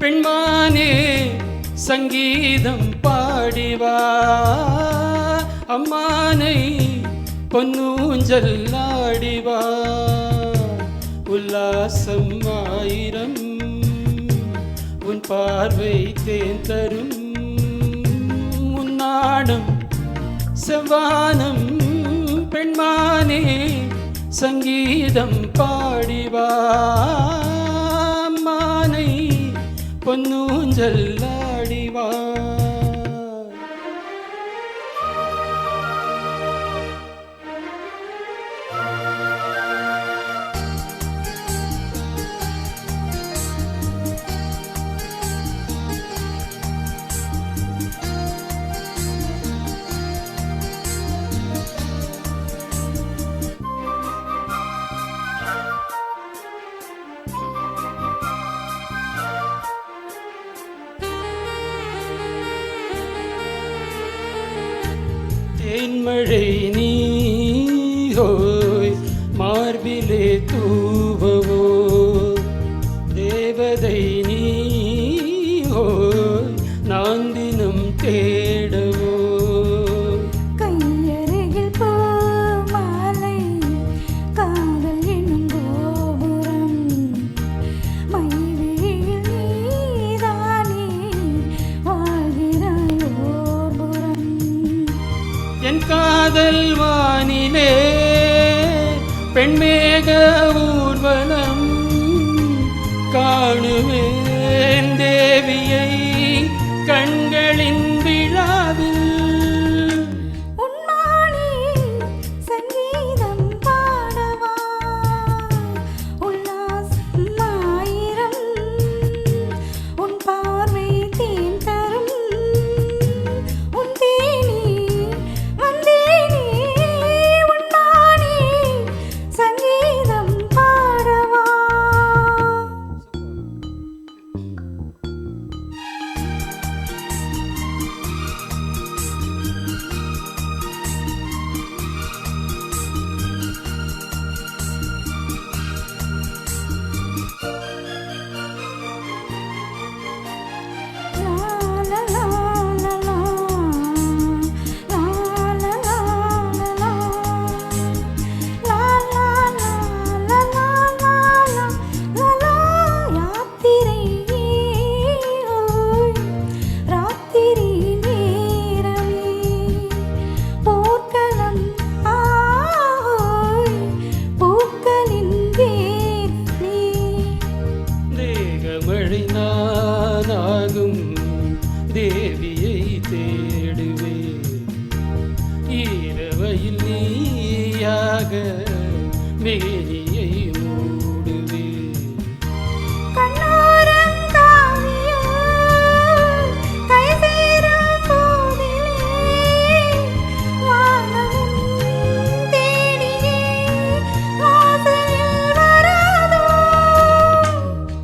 பெண்மானே சங்கீதம் பாடிவா அம்மானை பொன்னூஞ்சல் ஆடிவா உல்லாசம் ஆயிரம் உன் பார்வை தேன் தரும் உன்னாடம் செவ்வானம் பெண்மானே சங்கீதம் பாடிவா அம்மானை பொன்னூஞ்சல் ஆடிவா தேன்மழை நீஹோய் மார்பிலே தூவவோ தேவதை நீஹோய் நான் தினம் தேடவோ கையருகில் பூமாலை காதல் எனும் கோபுரம் மைவிழியில் நீதானே வாழ்கிறாய் ஓர்புறம் என் காதல் வானிலே பெண்மேக ஊர்வலம் காணுவேன் தேவியை கண்களின் விழாவில் உன்மானே சங்கீதம் பாடவா உல்லாசம் ஆயிரம் உன் பார்வை தேன் தரும் உன் தேனி வந்தேனே உன்மானே சங்கீதம் பாடவா தேகமழை நானாகும் தேவியை தேடுவே ஈரவையில் நீயாக மேனியை மூடுவே கண்ணோரம் காவியம் கை சேரும் போதிலே வானமும் தேடியே வாசலில் வராதோ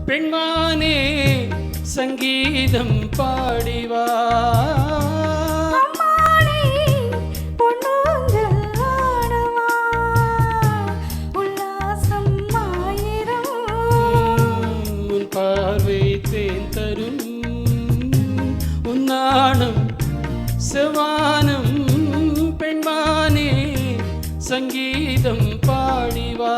பெண்மானே சங்கீதம் பாடிவா அம்மானே பொன்னூஞ்சல் ஆடவா உல்லாசம் ஆயிரம் உன் பார்வை தேன் தரும் உன்னாடம் செவ்வானம் பெண்மானே சங்கீதம் பாடிவா